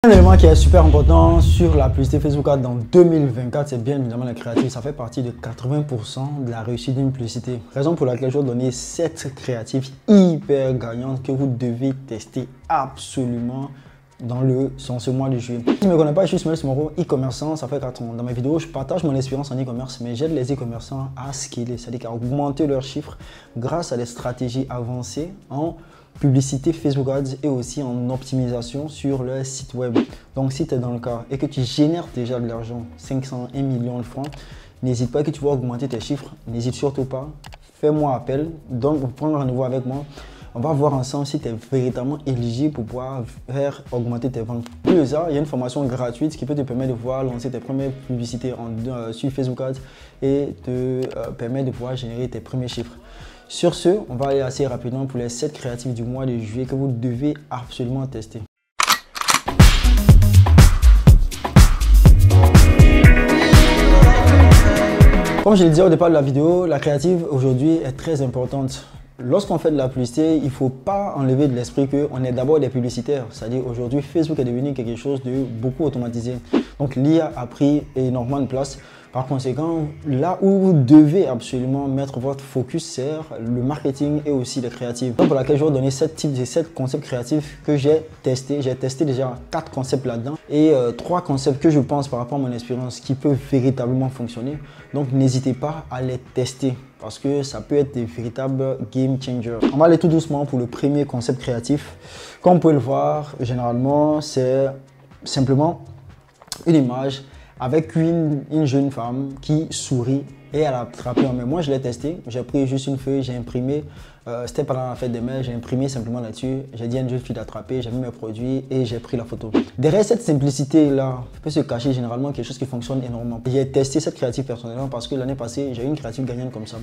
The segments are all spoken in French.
Un élément qui est super important sur la publicité Facebook Ads dans 2024, c'est bien évidemment la créative. Ça fait partie de 80% de la réussite d'une publicité. Raison pour laquelle je vais donner 7 créatives hyper gagnantes que vous devez tester absolument dans ce mois de juillet. Si tu ne me connais pas, je suis Ismaël Smoro, e-commerçant. Ça fait 4 ans. Dans mes vidéos, je partage mon expérience en e-commerce, mais j'aide les e-commerçants à scaler, c'est-à-dire à augmenter leurs chiffres grâce à des stratégies avancées en publicité Facebook Ads et aussi en optimisation sur le site web. Donc si tu es dans le cas et que tu génères déjà de l'argent, 501 millions de francs, n'hésite pas que tu vas augmenter tes chiffres, n'hésite surtout pas, fais-moi appel, donc prends rendez-vous avec moi. On va voir ensemble si tu es véritablement éligible pour pouvoir faire augmenter tes ventes. Plus ça, il y a une formation gratuite qui peut te permettre de pouvoir lancer tes premières publicités sur Facebook Ads et te permettre de pouvoir générer tes premiers chiffres. Sur ce, on va aller assez rapidement pour les 7 créatives du mois de juillet que vous devez absolument tester. Comme je le disais au départ de la vidéo, la créative aujourd'hui est très importante. Lorsqu'on fait de la publicité, il ne faut pas enlever de l'esprit qu'on est d'abord des publicitaires. C'est-à-dire aujourd'hui, Facebook est devenu quelque chose de beaucoup automatisé. Donc l'IA a pris énormément de place. Par conséquent, là où vous devez absolument mettre votre focus, c'est le marketing et aussi les créatives. Donc pour laquelle je vais vous donner 7 concepts créatifs que j'ai testés. J'ai testé déjà 4 concepts là-dedans et 3 concepts que je pense par rapport à mon expérience qui peuvent véritablement fonctionner. Donc n'hésitez pas à les tester parce que ça peut être des véritables game changers. On va aller tout doucement pour le premier concept créatif. Comme vous pouvez le voir, généralement, c'est simplement une image avec une jeune femme qui sourit et elle a attrapé en main. Moi, je l'ai testé. J'ai pris juste une feuille, j'ai imprimé. C'était pendant la fête des mères, j'ai imprimé simplement là-dessus. J'ai dit à une jeune fille d'attraper, j'ai mis mes produits et j'ai pris la photo. Derrière cette simplicité-là, peut se cacher généralement quelque chose qui fonctionne énormément. J'ai testé cette créative personnellement parce que l'année passée, j'ai eu une créative gagnante comme ça.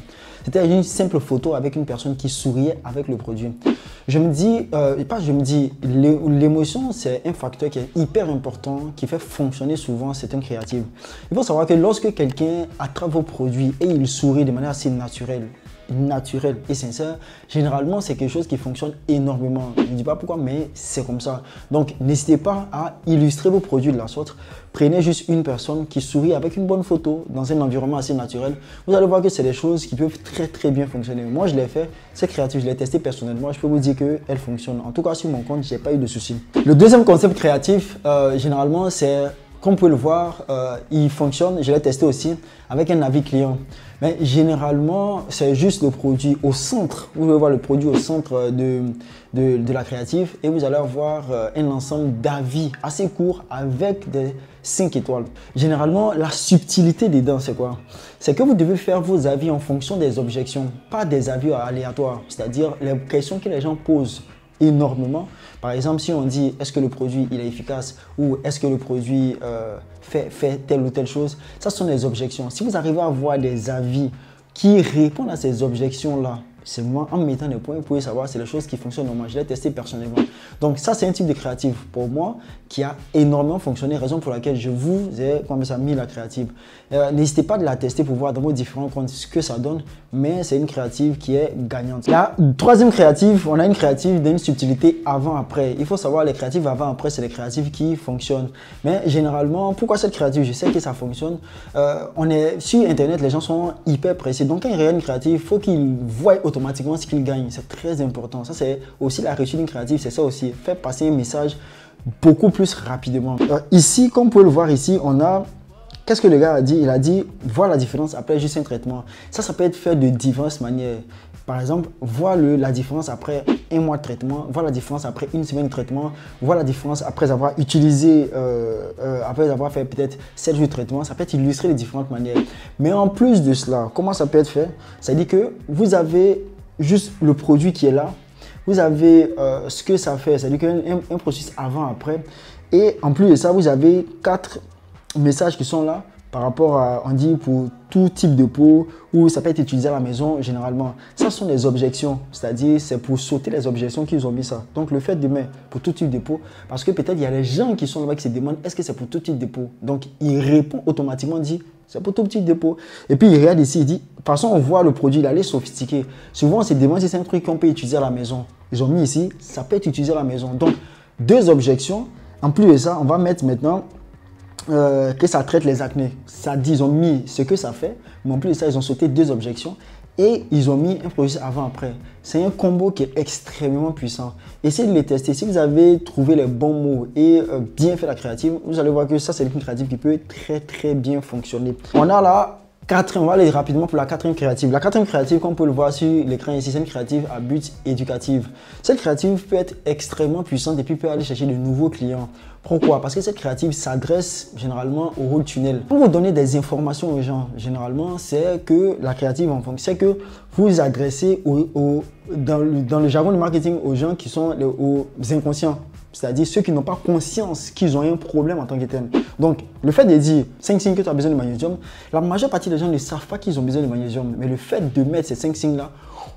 C'était une simple photo avec une personne qui souriait avec le produit. Je me dis, l'émotion, c'est un facteur qui est hyper important, qui fait fonctionner souvent certaines créatives. Il faut savoir que lorsque quelqu'un attrape vos produits et il sourit de manière assez naturelle et sincère, généralement c'est quelque chose qui fonctionne énormément. Je ne dis pas pourquoi, mais c'est comme ça. Donc n'hésitez pas à illustrer vos produits de la sorte. Prenez juste une personne qui sourit avec une bonne photo dans un environnement assez naturel. Vous allez voir que c'est des choses qui peuvent très bien fonctionner. Moi je l'ai fait, c'est créatif, je l'ai testé personnellement. Je peux vous dire qu'elle fonctionne. En tout cas sur mon compte, j'ai pas eu de soucis. Le deuxième concept créatif, généralement c'est, comme vous pouvez le voir, il fonctionne, je l'ai testé aussi avec un avis client. Mais généralement, c'est juste le produit au centre. Vous pouvez voir le produit au centre de la créative et vous allez avoir un ensemble d'avis assez court avec des 5 étoiles. Généralement, la subtilité dedans, c'est quoi? C'est que vous devez faire vos avis en fonction des objections, pas des avis aléatoires. C'est-à-dire les questions que les gens posent énormément. Par exemple, si on dit est-ce que le produit il est efficace ou est-ce que le produit fait telle ou telle chose, ça sont des objections. Si vous arrivez à avoir des avis qui répondent à ces objections-là, c'est moi en mettant des points, vous pouvez savoir c'est les choses qui fonctionnent normalement. Je l'ai testé personnellement. Donc ça, c'est un type de créative pour moi qui a énormément fonctionné, raison pour laquelle je vous ai mis la créative. N'hésitez pas de la tester pour voir dans vos différents comptes ce que ça donne, mais c'est une créative qui est gagnante. La troisième créative, on a une créative d'une subtilité avant-après. Il faut savoir les créatives avant-après, c'est les créatives qui fonctionnent. Mais généralement, pourquoi cette créative? Je sais que ça fonctionne. On est sur Internet, les gens sont hyper pressés. Donc quand il y a une créative, il faut qu'ils voient automatiquement ce qu'ils gagnent. C'est très important. Ça, c'est aussi la réussite d'une créative. C'est ça aussi. Faire passer un message beaucoup plus rapidement. Ici, comme vous pouvez le voir ici, on a... Qu'est-ce que le gars a dit? Il a dit, voir la différence après juste un traitement. Ça peut être fait de diverses manières. Par exemple, voir la différence après un mois de traitement, voir la différence après une semaine de traitement, voir la différence après avoir utilisé, après avoir fait peut-être 7 jours de traitement. Ça peut être illustré de différentes manières. Mais en plus de cela, comment ça peut être fait? Ça dit que vous avez juste le produit qui est là. Vous avez ce que ça fait, c'est-à-dire qu'un processus avant-après. Et en plus de ça, vous avez 4 messages qui sont là par rapport à, on dit pour tout type de peau ou ça peut être utilisé à la maison généralement. Ça sont des objections, c'est-à-dire c'est pour sauter les objections qu'ils ont mis ça. Donc le fait de mettre pour tout type de peau, parce que peut-être il y a des gens qui sont là-bas qui se demandent est-ce que c'est pour tout type de peau. Donc il répond automatiquement, dit c'est pour tout type de peau. Et puis il regarde ici, il dit, de toute façon on voit le produit, il est sophistiqué. Souvent on se demande si c'est un truc qu'on peut utiliser à la maison. Ils ont mis ici, ça peut être utilisé à la maison. Donc 2 objections En plus de ça, on va mettre maintenant que ça traite les acnés. Ça dit, ils ont mis ce que ça fait, mais en plus de ça, ils ont sauté 2 objections et ils ont mis un produit avant-après. C'est un combo qui est extrêmement puissant. Essayez de les tester. Si vous avez trouvé les bons mots et bien fait la créative, vous allez voir que ça, c'est une créative qui peut très bien fonctionner. On a là on va aller rapidement pour la 4e créative. La 4e créative, comme on peut le voir sur l'écran ici, c'est une créative à but éducatif. Cette créative peut être extrêmement puissante et puis peut aller chercher de nouveaux clients. Pourquoi? Parce que cette créative s'adresse généralement au rôle tunnel. Pour vous donner des informations aux gens, généralement, c'est que la créative en fonction, c'est que vous adressez dans le jargon du marketing aux gens qui sont aux inconscients. C'est-à-dire ceux qui n'ont pas conscience qu'ils ont un problème en tant que tel. Donc, le fait de dire 5 signes que tu as besoin de magnésium, la majeure partie des gens ne savent pas qu'ils ont besoin de magnésium. Mais le fait de mettre ces 5 signes-là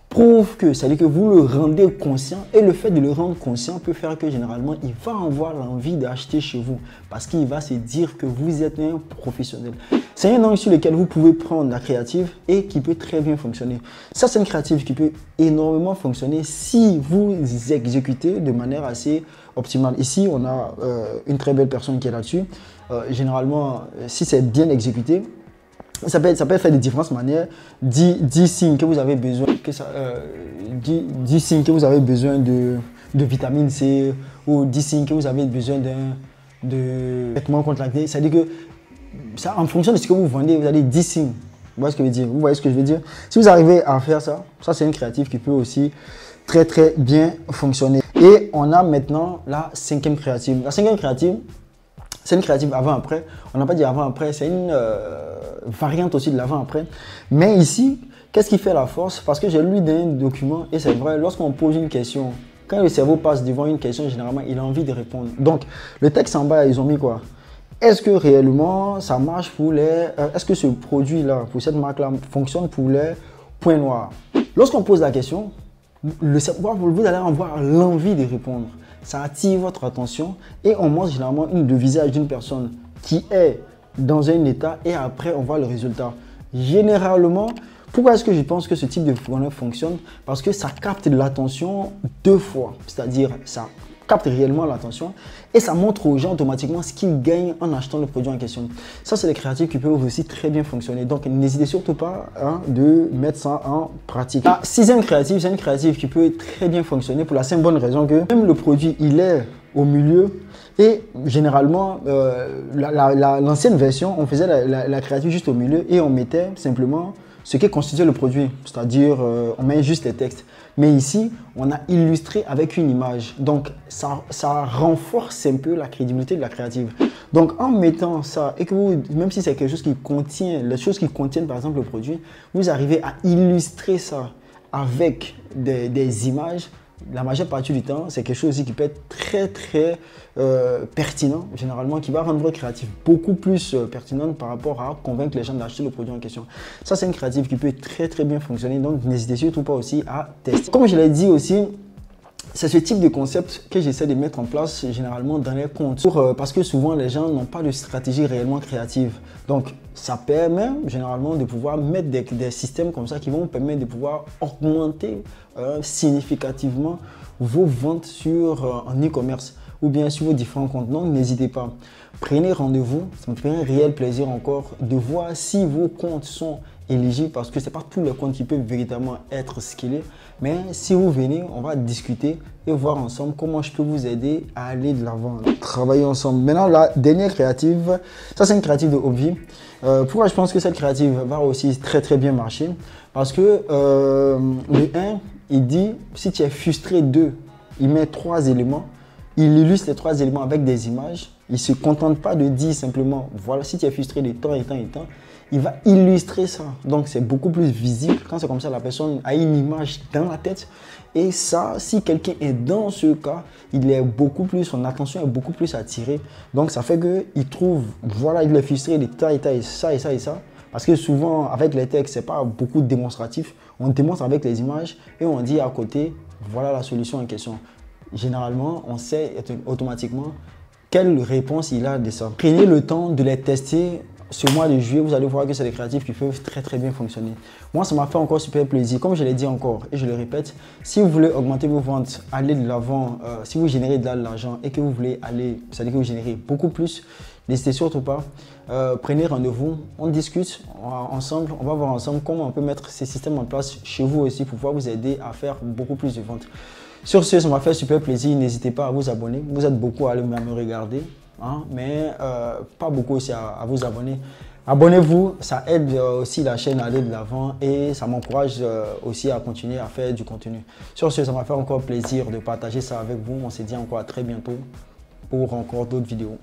prouve que, c'est-à-dire que vous le rendez conscient. Et le fait de le rendre conscient peut faire que généralement, il va avoir l'envie d'acheter chez vous. Parce qu'il va se dire que vous êtes un professionnel. C'est un angle sur lequel vous pouvez prendre la créative et qui peut très bien fonctionner. Ça, c'est une créative qui peut énormément fonctionner si vous exécutez de manière assez optimale. Ici, on a une très belle personne qui est là-dessus. Généralement, si c'est bien exécuté, ça peut être fait de différentes manières. 10 signes que vous avez besoin, 10 signes que vous avez besoin de vitamine C ou 10 signes que vous avez besoin de traitement contre l'acné. C'est-à-dire que ça, en fonction de ce que vous vendez, vous avez 10 signes. Vous voyez ce que je veux dire? Vous voyez ce que je veux dire? Si vous arrivez à faire ça, ça c'est une créative qui peut aussi très bien fonctionner. Et on a maintenant la 5e créative. La 5e créative, c'est une créative avant-après. On n'a pas dit avant-après, c'est une variante aussi de l'avant-après. Mais ici, qu'est-ce qui fait la force? Parce que j'ai lu dans un document, et c'est vrai, lorsqu'on pose une question, quand le cerveau passe devant une question, généralement, il a envie de répondre. Donc, le texte en bas, ils ont mis quoi? Est-ce que réellement, ça marche pour les... est-ce que ce produit-là, pour cette marque-là, fonctionne pour les points noirs? Lorsqu'on pose la question, le cerveau, vous allez avoir l'envie de répondre. Ça attire votre attention et on montre généralement le visage d'une personne qui est dans un état et après on voit le résultat. Généralement, pourquoi est-ce que je pense que ce type de fournisseur fonctionne? Parce que ça capte l'attention 2 fois, c'est-à-dire ça capte réellement l'attention et ça montre aux gens automatiquement ce qu'ils gagnent en achetant le produit en question. Ça, c'est des créatives qui peuvent aussi très bien fonctionner. Donc, n'hésitez surtout pas de mettre ça en pratique. La 6e créative, c'est une créative qui peut très bien fonctionner pour la simple bonne raison que même le produit, il est au milieu et généralement, l'ancienne version, on faisait la créative juste au milieu et on mettait simplement ce qui constitue le produit, c'est-à-dire on met juste les textes. Mais ici, on a illustré avec une image. Donc, ça renforce un peu la crédibilité de la créative. Donc, en mettant ça, et que vous, même si c'est quelque chose qui contient, les choses qui contiennent par exemple le produit, vous arrivez à illustrer ça avec des images. La majeure partie du temps, c'est quelque chose aussi qui peut être très pertinent, généralement, qui va rendre votre créative beaucoup plus pertinente par rapport à convaincre les gens d'acheter le produit en question. Ça, c'est une créative qui peut très bien fonctionner, donc n'hésitez surtout pas aussi à tester. Comme je l'ai dit aussi, c'est ce type de concept que j'essaie de mettre en place généralement dans les comptes. Parce que souvent, les gens n'ont pas de stratégie réellement créative. Donc, ça permet généralement de pouvoir mettre des systèmes comme ça qui vont permettre de pouvoir augmenter significativement vos ventes en e-commerce ou bien sur vos différents comptes. Donc, n'hésitez pas. Prenez rendez-vous. Ça me fait un réel plaisir encore de voir si vos comptes sont éligibles parce que ce n'est pas tous les comptes qui peuvent véritablement être scalés. Mais si vous venez, on va discuter et voir ensemble comment je peux vous aider à aller de l'avant. Travailler ensemble. Maintenant, la dernière créative, ça c'est une créative de Obvi. Pourquoi je pense que cette créative va aussi très bien marcher? Parce que le 1, il dit si tu es frustré 2, il met 3 éléments. Il illustre les 3 éléments avec des images. Il ne se contente pas de dire simplement voilà, si tu es frustré de temps et temps. Il va illustrer ça. Donc, c'est beaucoup plus visible. Quand c'est comme ça, la personne a une image dans la tête. Et ça, si quelqu'un est dans ce cas, son attention est beaucoup plus attirée. Donc, ça fait qu'il trouve, voilà, il est frustré de ça. Parce que souvent, avec les textes, ce n'est pas beaucoup démonstratif. On démontre avec les images et on dit à côté, voilà la solution en question. Généralement, on sait automatiquement quelle réponse il a de ça. Prenez le temps de les tester ce mois de juillet, vous allez voir que c'est des créatifs qui peuvent très bien fonctionner. Moi, ça m'a fait encore super plaisir. Comme je l'ai dit encore et je le répète, si vous voulez augmenter vos ventes, aller de l'avant, si vous générez de l'argent et que vous voulez aller, c'est-à-dire que vous générez beaucoup plus, n'hésitez surtout pas. Prenez rendez-vous, on discute ensemble, on va voir ensemble comment on peut mettre ces systèmes en place chez vous aussi pour pouvoir vous aider à faire beaucoup plus de ventes. Sur ce, ça m'a fait super plaisir. N'hésitez pas à vous abonner. Vous êtes beaucoup à me regarder, hein, mais pas beaucoup aussi à vous abonner. Abonnez-vous, ça aide aussi la chaîne à aller de l'avant et ça m'encourage aussi à continuer à faire du contenu. Sur ce, ça m'a fait encore plaisir de partager ça avec vous. On se dit encore à très bientôt pour encore d'autres vidéos.